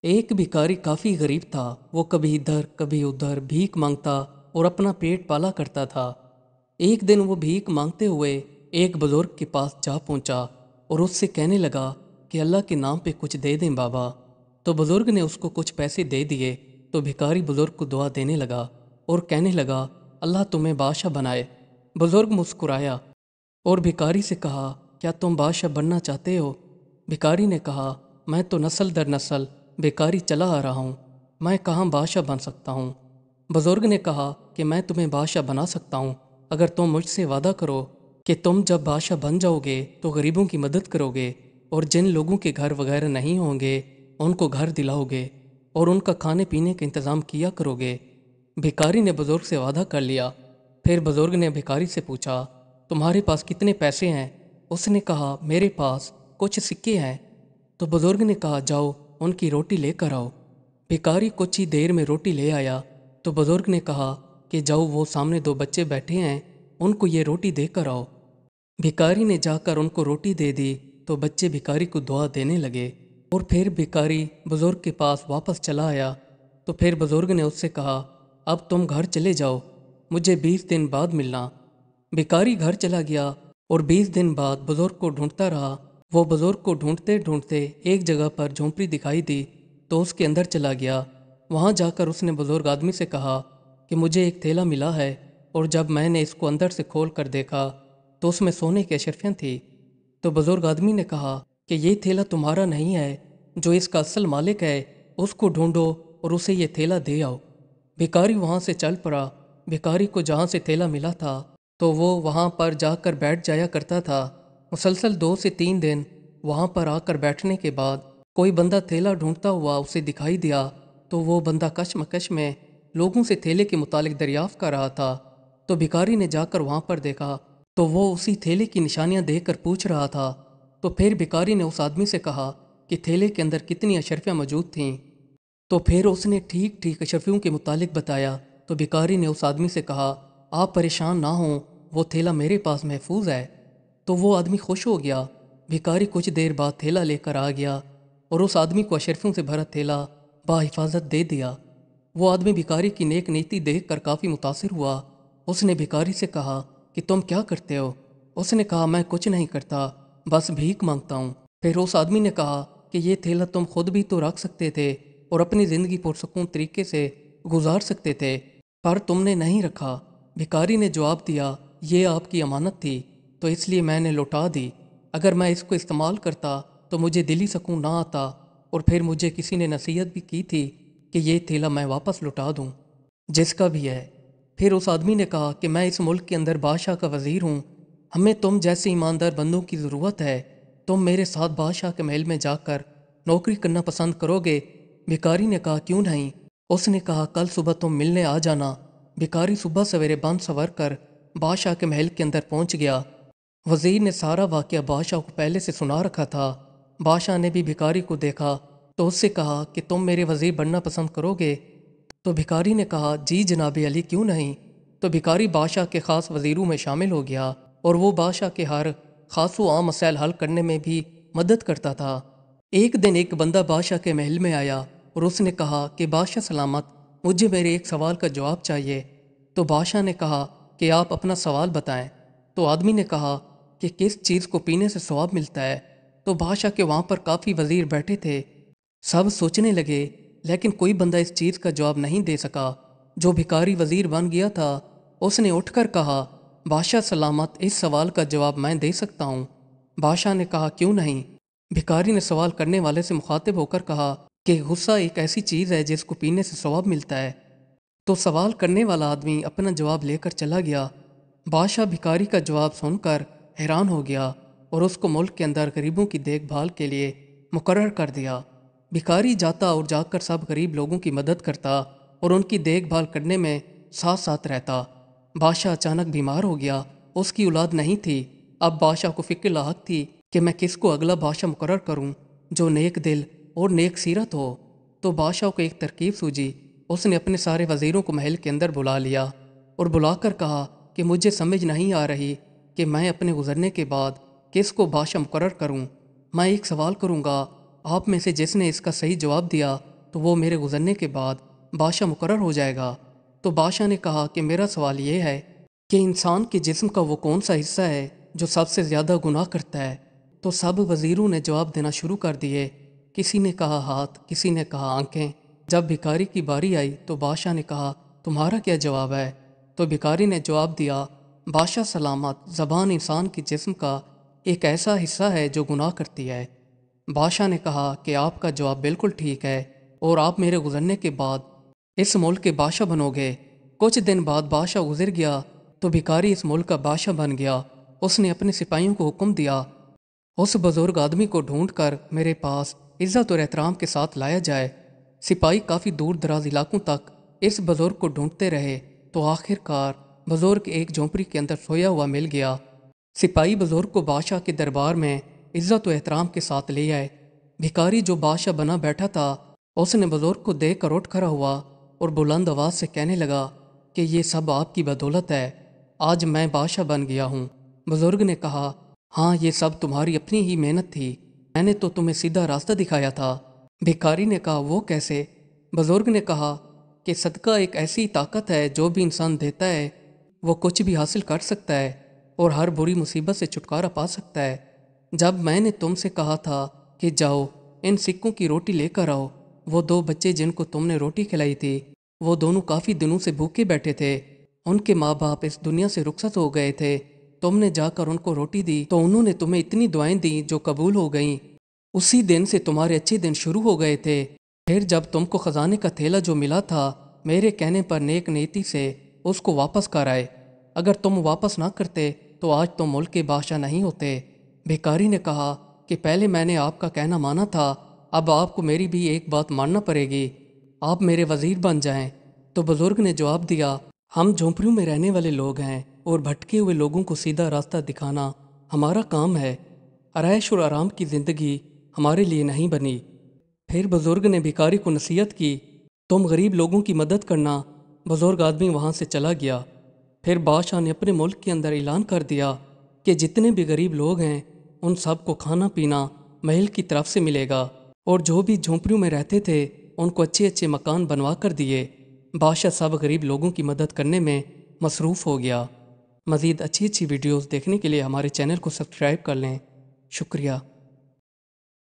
एक भिखारी काफ़ी गरीब था। वो कभी इधर कभी उधर भीख मांगता और अपना पेट पाला करता था। एक दिन वो भीख मांगते हुए एक बुजुर्ग के पास जा पहुंचा और उससे कहने लगा कि अल्लाह के नाम पे कुछ दे दें बाबा। तो बुजुर्ग ने उसको कुछ पैसे दे दिए। तो भिखारी बुजुर्ग को दुआ देने लगा और कहने लगा, अल्लाह तुम्हें बादशाह बनाए। बुजुर्ग मुस्कुराया और भिखारी से कहा, क्या तुम बादशाह बनना चाहते हो? भिखारी ने कहा, मैं तो नस्ल दर नस्ल बेकारी चला आ रहा हूँ, मैं कहाँ बादशाह बन सकता हूँ। बुजुर्ग ने कहा कि मैं तुम्हें बादशाह बना सकता हूँ अगर तुम मुझसे वादा करो कि तुम जब बादशाह बन जाओगे तो गरीबों की मदद करोगे और जिन लोगों के घर वगैरह नहीं होंगे उनको घर दिलाओगे और उनका खाने पीने का इंतज़ाम किया करोगे। भिखारी ने बुजुर्ग से वादा कर लिया। फिर बुजुर्ग ने भिखारी से पूछा, तुम्हारे पास कितने पैसे हैं? उसने कहा, मेरे पास कुछ सिक्के हैं। तो बुजुर्ग ने कहा, जाओ उनकी रोटी लेकर आओ। भिखारी कुछ ही देर में रोटी ले आया। तो बुजुर्ग ने कहा कि जाओ वो सामने दो बच्चे बैठे हैं, उनको ये रोटी देकर आओ। भिखारी ने जाकर उनको रोटी दे दी। तो बच्चे भिखारी को दुआ देने लगे और फिर भिखारी बुजुर्ग के पास वापस चला आया। तो फिर बुजुर्ग ने उससे कहा, अब तुम घर चले जाओ, मुझे 20 दिन बाद मिलना। भिखारी घर चला गया और 20 दिन बाद बुजुर्ग को ढूंढता रहा। वो बुजुर्ग को ढूंढते ढूंढते एक जगह पर झोंपड़ी दिखाई दी तो उसके अंदर चला गया। वहाँ जाकर उसने बुजुर्ग आदमी से कहा कि मुझे एक थैला मिला है और जब मैंने इसको अंदर से खोल कर देखा तो उसमें सोने की अशर्फियाँ थी। तो बुजुर्ग आदमी ने कहा कि ये थैला तुम्हारा नहीं है, जो इसका असल मालिक है उसको ढूंढो और उसे ये थैला दे आओ। भिखारी वहाँ से चल पड़ा। भिखारी को जहाँ से थैला मिला था तो वो वहाँ पर जाकर बैठ जाया करता था। मुसलसल 2 से 3 दिन वहाँ पर आकर बैठने के बाद कोई बंदा थैला ढूंढता हुआ उसे दिखाई दिया। तो वो बंदा कशमकश में लोगों से थैले के मुतालिक दरियाफ्त कर रहा था। तो भिखारी ने जाकर वहाँ पर देखा तो वो उसी थैले की निशानियाँ देखकर पूछ रहा था। तो फिर भिखारी ने उस आदमी से कहा कि थैले के अंदर कितनी अशर्फियाँ मौजूद थीं। तो फिर उसने ठीक ठीक अशर्फियों के मुतालिक बताया। तो भिखारी ने उस आदमी से कहा, आप परेशान ना हों, वो थैला मेरे पास महफूज है। तो वो आदमी खुश हो गया। भिखारी कुछ देर बाद थैला लेकर आ गया और उस आदमी को अशर्फियों से भरा थैला बाहिफाजत दे दिया। वो आदमी भिखारी की नेक नीति देख कर काफ़ी मुतासिर हुआ। उसने भिखारी से कहा कि तुम क्या करते हो? उसने कहा, मैं कुछ नहीं करता, बस भीख मांगता हूँ। फिर उस आदमी ने कहा कि ये थैला तुम खुद भी तो रख सकते थे और अपनी ज़िंदगी पुरसकून तरीके से गुजार सकते थे, पर तुमने नहीं रखा। भिखारी ने जवाब दिया, ये आपकी अमानत थी तो इसलिए मैंने लौटा दी। अगर मैं इसको इस्तेमाल करता तो मुझे दिली सुकून ना आता और फिर मुझे किसी ने नसीहत भी की थी कि ये थैला मैं वापस लौटा दूँ, जिसका भी है। फिर उस आदमी ने कहा कि मैं इस मुल्क के अंदर बादशाह का वज़ीर हूँ, हमें तुम जैसे ईमानदार बंदों की ज़रूरत है। तुम मेरे साथ बादशाह के महल में जाकर नौकरी करना पसंद करोगे? भिखारी ने कहा, क्यों नहीं। उसने कहा, कल सुबह तुम मिलने आ जाना। भिखारी सुबह सवेरे बंद सवर कर बादशाह के महल के अंदर पहुंच गया। वज़ीर ने सारा वाक़या बादशाह को पहले से सुना रखा था। बादशाह ने भी भिखारी को देखा तो उससे कहा कि तुम मेरे वज़ीर बनना पसंद करोगे? तो भिखारी ने कहा, जी जनाब अली, क्यों नहीं। तो भिखारी बादशाह के ख़ास वज़ीरों में शामिल हो गया और वो बादशाह के हर ख़ास व आम मसाइल हल करने में भी मदद करता था। एक दिन एक बंदा बादशाह के महल में आया और उसने कहा कि बादशाह सलामत, मुझे मेरे एक सवाल का जवाब चाहिए। तो बादशाह ने कहा कि आप अपना सवाल बताएं। तो आदमी ने कहा कि किस चीज़ को पीने से सवाब मिलता है। तो बादशाह के वहाँ पर काफ़ी वज़ीर बैठे थे। सब सोचने लगे लेकिन कोई बंदा इस चीज़ का जवाब नहीं दे सका। जो भिखारी वज़ीर बन गया था उसने उठकर कहा, बादशाह सलामत, इस सवाल का जवाब मैं दे सकता हूँ। बादशाह ने कहा, क्यों नहीं। भिखारी ने सवाल करने वाले से मुखातिब होकर कहा कि गुस्सा एक ऐसी चीज़ है जिसको पीने से सवाब मिलता है। तो सवाल करने वाला आदमी अपना जवाब लेकर चला गया। बादशाह भिखारी का जवाब सुनकर हैरान हो गया और उसको मुल्क के अंदर गरीबों की देखभाल के लिए मुकर्रर कर दिया। भिखारी जाता और जाकर सब गरीब लोगों की मदद करता और उनकी देखभाल करने में साथ साथ रहता। बादशाह अचानक बीमार हो गया। उसकी औलाद नहीं थी। अब बादशाह को फिक्र लाहक थी कि मैं किसको अगला बादशाह मुकर्रर करूं जो नेक दिल और नेक सीरत हो। तो बादशाह को एक तरकीब सूझी। उसने अपने सारे वज़ीरों को महल के अंदर बुला लिया और बुलाकर कहा कि मुझे समझ नहीं आ रही कि मैं अपने गुजरने के बाद किसको बादशाह मुकर्रर करूं। मैं एक सवाल करूंगा, आप में से जिसने इसका सही जवाब दिया تو وہ میرے گزرنے کے بعد بادشاہ مقرر ہو جائے گا۔ تو بادشاہ نے کہا کہ میرا سوال یہ ہے کہ انسان کے جسم کا وہ کون سا حصہ ہے جو سب سے زیادہ گناہ کرتا ہے؟ تو سب وزیروں نے جواب دینا شروع کر دیے۔ کسی نے کہا ہاتھ، کسی نے کہا آنکھیں۔ جب بھکاری کی باری آئی تو بادشاہ نے کہا تمہارا کیا جواب ہے؟ تو بھکاری نے جواب دیا بادشاہ سلامت، زبان انسان کے جسم کا ایک ایسا حصہ ہے جو گناہ کرتی ہے۔ بادشاہ نے کہا کہ آپ کا جواب بالکل ٹھیک ہے اور آپ میرے گزرنے کے بعد اس ملک کے بادشاہ بنو گے۔ کچھ دن بعد بادشاہ گزر گیا تو بھکاری اس ملک کا بادشاہ بن گیا۔ اس نے اپنے سپاہیوں کو حکم دیا اس بزرگ آدمی کو ڈھونڈ کر میرے پاس عزت اور احترام کے ساتھ لایا جائے۔ سپاہی کافی دور دراز علاقوں تک اس بزرگ کو ڈھونڈتے رہے تو آخر کار بزرگ ایک جھونپڑی کے اندر سویا ہوا مل گیا۔ سپاہی بزرگ کو بادشاہ کے دربار میں عزت و احترام کے ساتھ لے آئے۔ بھکاری جو بادشاہ بنا بیٹھا تھا اس نے بزرگ کو دیکھ کر اٹھ کھڑا ہوا اور بلند آواز سے کہنے لگا کہ یہ سب آپ کی بدولت ہے، آج میں بادشاہ بن گیا ہوں۔ بزرگ نے کہا ہاں یہ سب تمہاری اپنی ہی محنت تھی، میں نے تو تمہیں سیدھا راستہ دکھایا تھا۔ بھکاری نے کہا وہ کیسے؟ بزرگ نے کہا کہ صدقہ ایک ایسی طاقت ہے جو بھی انسان دیتا ہے وہ کچھ بھی حاصل کر سکتا ہے اور ہر بری مصیبت سے چھٹکارا پا سکتا ہے۔ جب میں نے تم سے کہا تھا کہ جاؤ ان سکوں کی روٹی لے کر آؤ، وہ دو بچے جن کو تم نے روٹی کھلائی تھی وہ دونوں کافی دنوں سے بھوکے بیٹھے تھے، ان کے ماں باپ اس دنیا سے رخصت ہو گئے تھے، تم نے جا کر ان کو روٹی دی تو انہوں نے تمہیں اتنی دعائیں دیں جو قبول ہو گئیں۔ اسی دن سے تمہارے اچھے دن شروع ہو گئے تھے۔ پھر جب تم کو خزانے کا تھیلا جو ملا تھا میرے کہنے پر نیک نیتی سے اس کو واپس کر آئے، اگر تم واپس نہ کرتے تو آج تم ملک کے بادشاہ نہیں ہوتے۔ بھکاری نے کہا کہ پہلے میں نے آپ کا کہنا مانا تھا، اب آپ کو میری بھی ایک بات ماننا پڑے گی، آپ میرے وزیر بن جائیں۔ تو بزرگ نے جواب دیا ہم جھونپڑیوں میں رہنے والے لوگ ہیں اور بھٹکے ہوئے لوگوں کو سیدھا راستہ دکھانا ہمارا کام ہے، عیش اور آرام کی زندگی ہمارے لیے نہیں بنی۔ پھر بزرگ نے بھکاری کو نصیحت کی تم غریب لوگوں کی مدد کرنا۔ بزرگ آدمی وہاں سے چلا گیا۔ پھر بادشاہ نے اپنے ملک کے اندر اعلان کر دیا کہ جتنے بھی غریب لوگ ہیں ان سب کو کھانا پینا محل کی طرف سے ملے گا، اور جو بھی جھونپڑیوں میں رہتے تھے ان کو اچھے اچھے مکان بنوا کر دیے۔ بادشاہ سب غریب لوگوں کی مدد کرنے میں مصروف ہو گیا۔ مزید اچھی ویڈیوز دیکھنے کے لیے ہمارے چینل کو سبسکرائب کر لیں۔ شکریہ۔